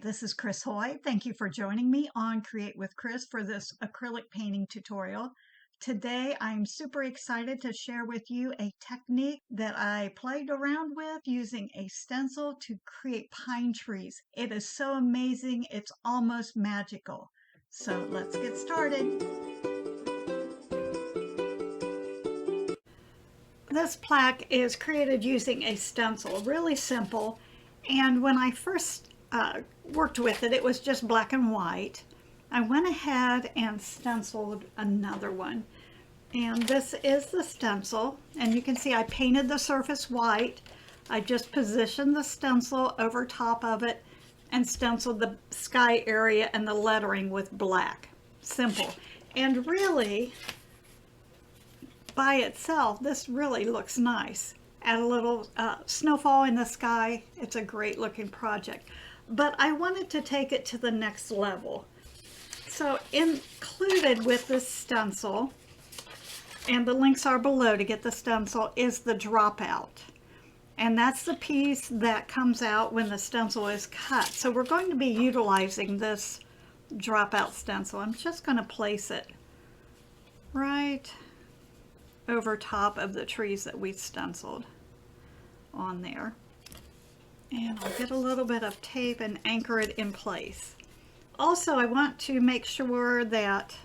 this is Chris Hoy. Thank you for joining me on Create with Chris for this acrylic painting tutorial. Today, I'm super excited to share with you a technique that I played around with using a stencil to create pine trees. It is so amazing, it's almost magical. So let's get started. This plaque is created using a stencil, really simple. And when I first worked with it, it was just black and white. I went ahead and stenciled another one. And this is the stencil. And you can see I painted the surface white. I just positioned the stencil over top of it and stenciled the sky area and the lettering with black. Simple. And really, by itself, this really looks nice. Add a little snowfall in the sky. It's a great looking project. But I wanted to take it to the next level. So included with this stencil, and the links are below to get the stencil, is the dropout. And that's the piece that comes out when the stencil is cut. So we're going to be utilizing this dropout stencil. I'm just going to place it right over top of the trees that we stenciled on there. And I'll get a little bit of tape and anchor it in place. Also, I want to make sure that,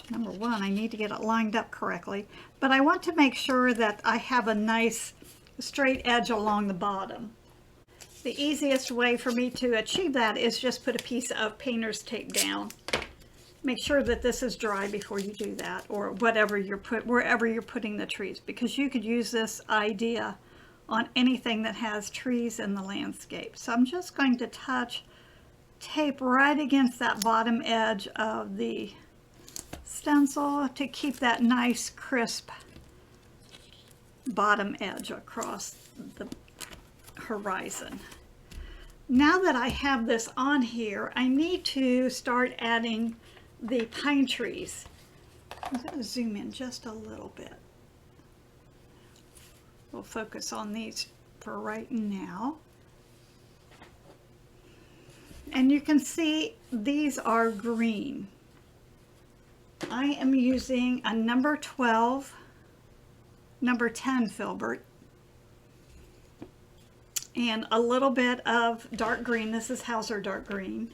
number one, I need to get it lined up correctly, but I want to make sure that I have a nice straight edge along the bottom. The easiest way for me to achieve that is just put a piece of painter's tape down. Make sure that this is dry before you do that, or wherever you're putting the trees, because you could use this idea on anything that has trees in the landscape. So I'm just going to touch tape right against that bottom edge of the stencil to keep that nice crisp bottom edge across the horizon. Now that I have this on here, I need to start adding the pine trees. I'm going to zoom in just a little bit. We'll focus on these for right now. And you can see these are green. I am using a number 12, number 10 filbert, and a little bit of dark green. This is Hauser dark green.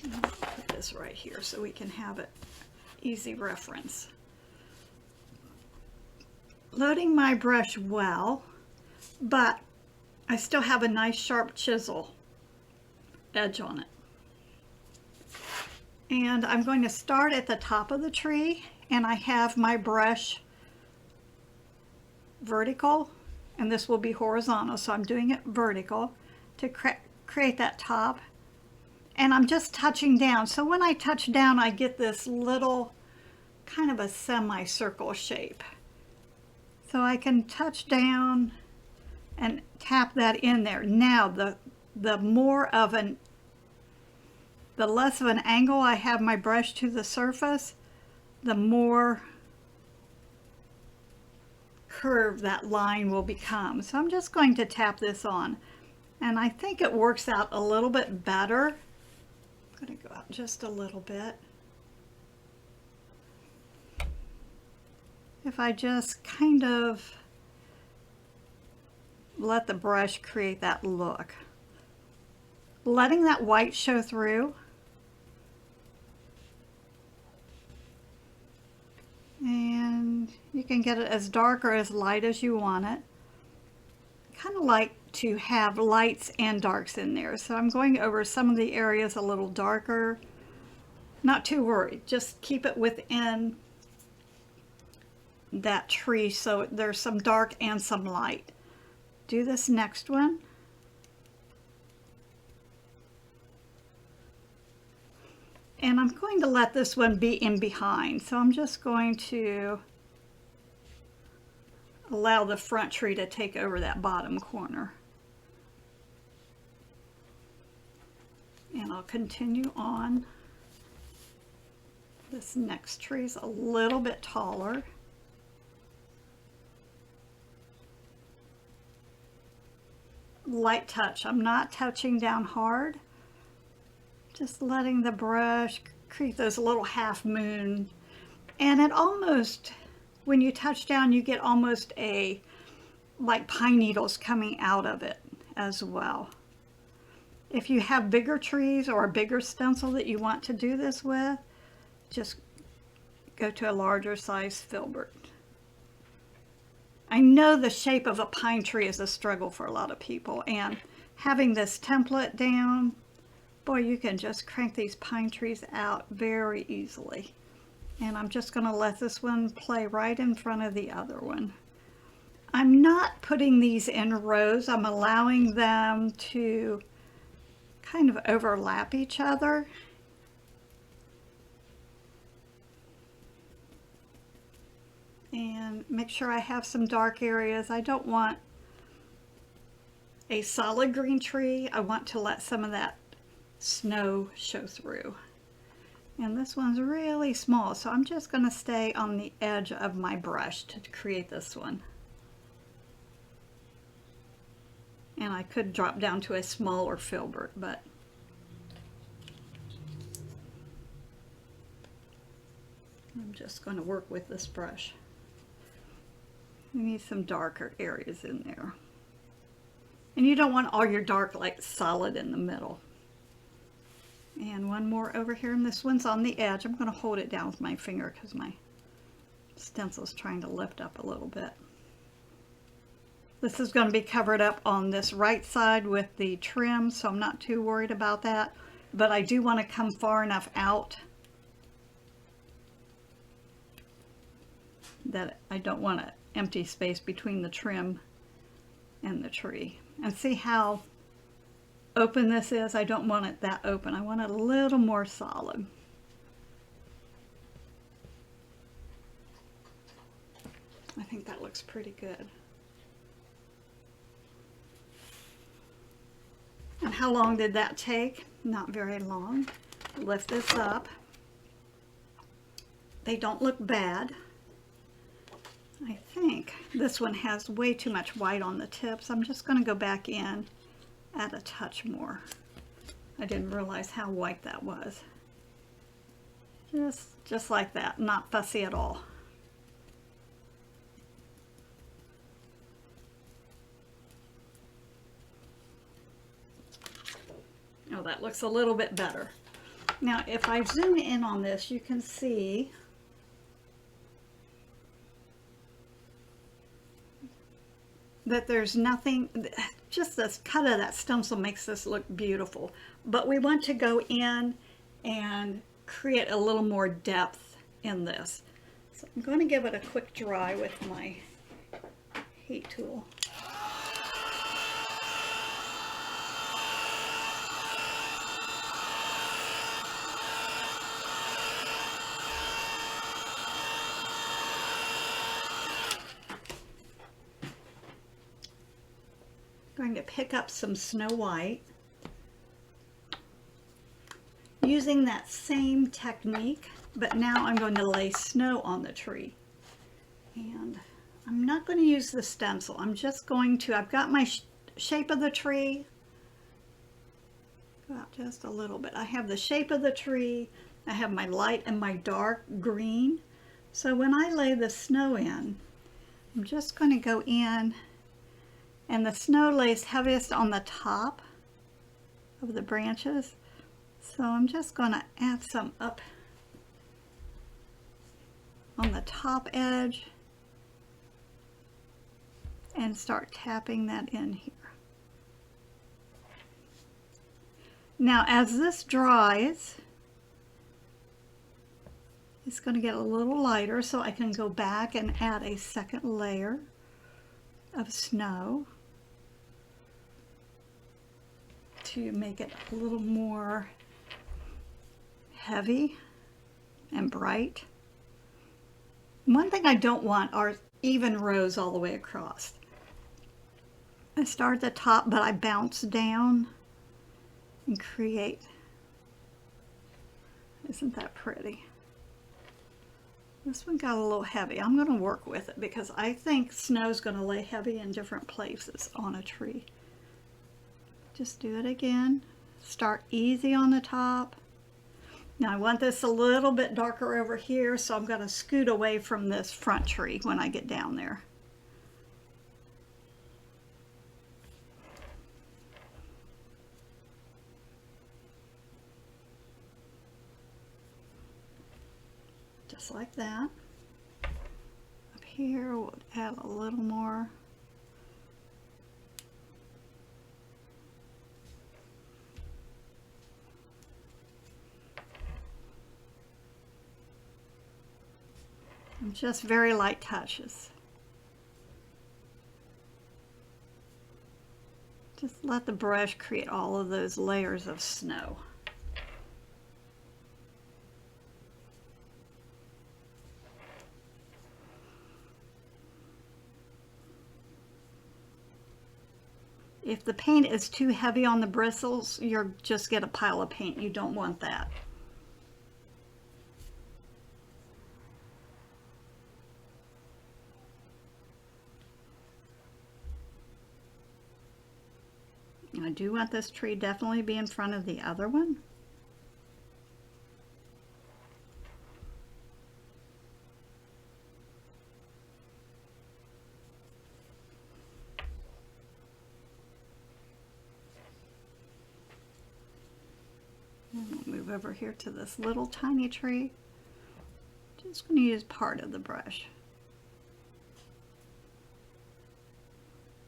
Put this right here so we can have it easy reference. Loading my brush well, but I still have a nice sharp chisel edge on it. And I'm going to start at the top of the tree, and I have my brush vertical, and this will be horizontal, so I'm doing it vertical to create that top. And I'm just touching down. So when I touch down, I get this little kind of a semicircle shape. So I can touch down and tap that in there. Now the less of an angle I have my brush to the surface, the more curved that line will become. So I'm just going to tap this on. And I think it works out a little bit better. I'm going to go out just a little bit. If I just kind of let the brush create that look. Letting that white show through. And you can get it as dark or as light as you want it. Kind of like to have lights and darks in there. So I'm going over some of the areas a little darker. Not too worried, just keep it within that tree so there's some dark and some light. Do this next one. And I'm going to let this one be in behind. So I'm just going to allow the front tree to take over that bottom corner. And I'll continue on. This next tree is a little bit taller. Light touch. I'm not touching down hard. Just letting the brush create those little half moon. And it almost, when you touch down, you get almost like pine needles coming out of it as well. If you have bigger trees or a bigger stencil that you want to do this with, just go to a larger size filbert. I know the shape of a pine tree is a struggle for a lot of people, and having this template down, boy, you can just crank these pine trees out very easily. And I'm just going to let this one play right in front of the other one. I'm not putting these in rows. I'm allowing them to kind of overlap each other. And make sure I have some dark areas. I don't want a solid green tree. I want to let some of that snow show through. And this one's really small, so I'm just going to stay on the edge of my brush to create this one. And I could drop down to a smaller filbert, but I'm just going to work with this brush. You need some darker areas in there. And you don't want all your dark like solid in the middle. And one more over here, and this one's on the edge. I'm going to hold it down with my finger because my stencil's trying to lift up a little bit. This is going to be covered up on this right side with the trim, so I'm not too worried about that. But I do want to come far enough out that I don't want an empty space between the trim and the tree. And see how open this is? I don't want it that open. I want it a little more solid. I think that looks pretty good. And how long did that take? Not very long. Lift this up. They don't look bad. I think this one has way too much white on the tips. I'm just going to go back in, add a touch more. I didn't realize how white that was. Just like that, not fussy at all. Oh, that looks a little bit better. Now, if I zoom in on this, you can see that there's nothing, just this cut of that stencil makes this look beautiful. But we want to go in and create a little more depth in this. So I'm going to give it a quick dry with my heat tool. Going to pick up some Snow White using that same technique, but now I'm going to lay snow on the tree. And I'm not going to use the stencil. I'm just going to, I've got my shape of the tree. Go out just a little bit. I have the shape of the tree. I have my light and my dark green. So when I lay the snow in, I'm just going to go in, and the snow lays heaviest on the top of the branches. So I'm just going to add some up on the top edge and start tapping that in here. Now as this dries, it's going to get a little lighter, so I can go back and add a second layer of snow to make it a little more heavy and bright. One thing I don't want are even rows all the way across. I start at the top, but I bounce down and create. Isn't that pretty? This one got a little heavy. I'm going to work with it because I think snow's going to lay heavy in different places on a tree. Just do it again. Start easy on the top. Now I want this a little bit darker over here, so I'm going to scoot away from this front tree when I get down there. Just like that. Up here, we'll add a little more. And just very light touches. Just let the brush create all of those layers of snow. If the paint is too heavy on the bristles, you'll just get a pile of paint. You don't want that. I do want this tree definitely be in front of the other one. And we'll move over here to this little tiny tree. Just going to use part of the brush.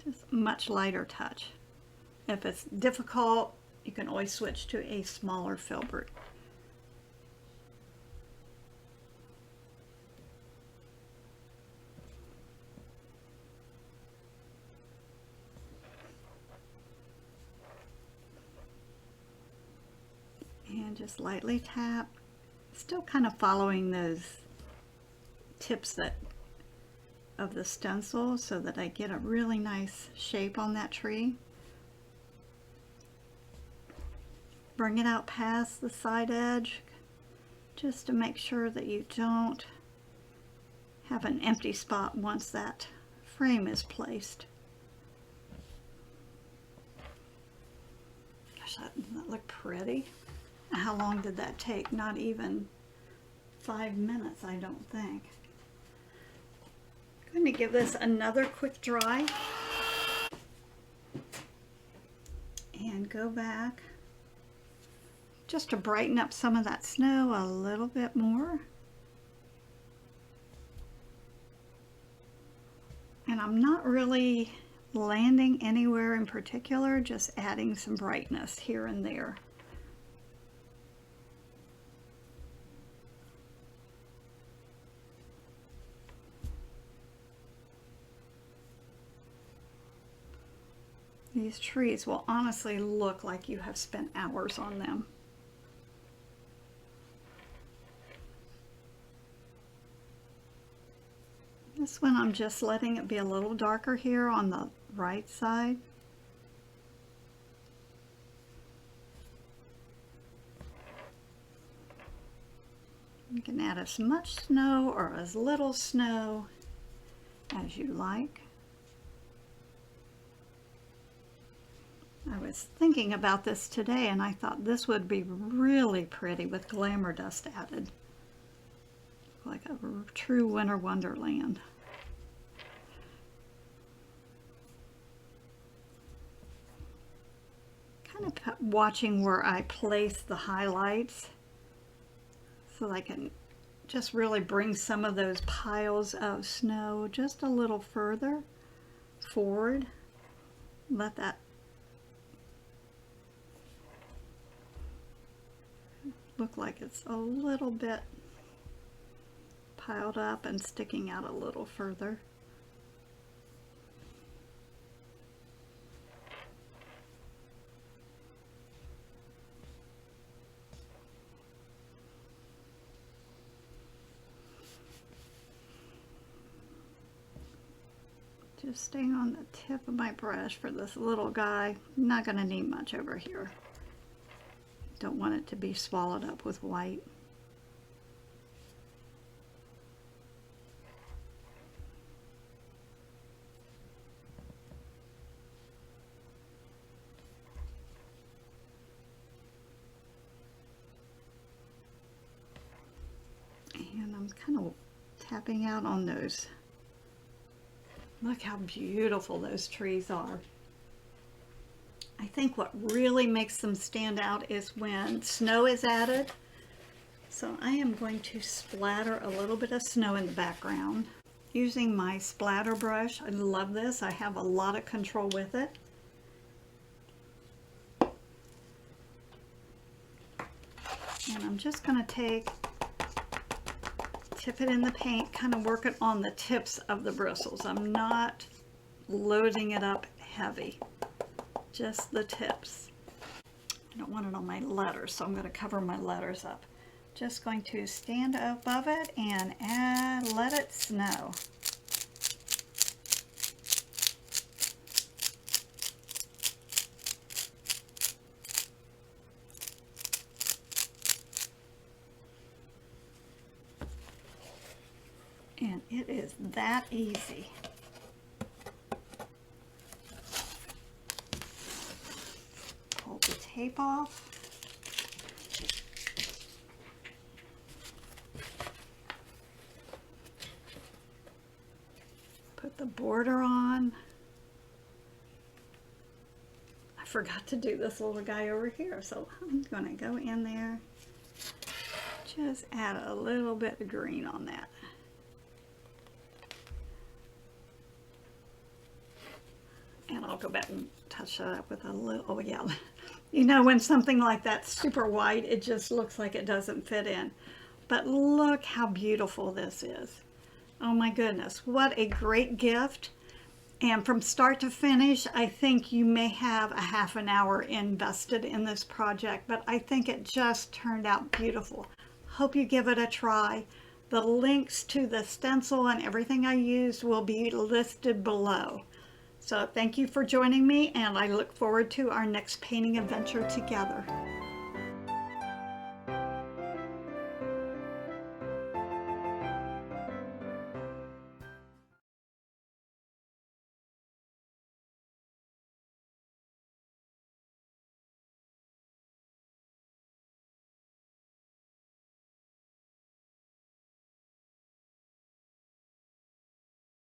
Just a much lighter touch. If it's difficult, you can always switch to a smaller filbert. And just lightly tap, still kind of following those tips of the stencil so that I get a really nice shape on that tree. Bring it out past the side edge just to make sure that you don't have an empty spot once that frame is placed. Gosh, doesn't that look pretty? How long did that take? Not even 5 minutes, I don't think. I'm going to give this another quick dry and go back just to brighten up some of that snow a little bit more. And I'm not really landing anywhere in particular, just adding some brightness here and there. These trees will honestly look like you have spent hours on them. This one I'm just letting it be a little darker here on the right side. You can add as much snow or as little snow as you like. I was thinking about this today and I thought this would be really pretty with glamour dust added. Like a true winter wonderland. Kind of watching where I place the highlights so I can just really bring some of those piles of snow just a little further forward. Let that look like it's a little bit piled up and sticking out a little further. Just staying on the tip of my brush for this little guy. I'm not going to need much over here. Don't want it to be swallowed up with white. was kind of tapping out on those. Look how beautiful those trees are. I think what really makes them stand out is when snow is added. So I am going to splatter a little bit of snow in the background using my splatter brush. I love this. I have a lot of control with it. And I'm just going to tip it in the paint, kind of work it on the tips of the bristles. I'm not loading it up heavy, just the tips. I don't want it on my letters, so I'm going to cover my letters up. Just going to stand above it and let it snow. And it is that easy. Pull the tape off. Put the border on. I forgot to do this little guy over here, so I'm going to go in there. Just add a little bit of green on that. And I'll go back and touch that up with a little, oh yeah. You know, when something like that's super white, it just looks like it doesn't fit in. But look how beautiful this is. Oh my goodness, what a great gift. And from start to finish, I think you may have a half an hour invested in this project, but I think it just turned out beautiful. Hope you give it a try. The links to the stencil and everything I used will be listed below. So thank you for joining me, and I look forward to our next painting adventure together.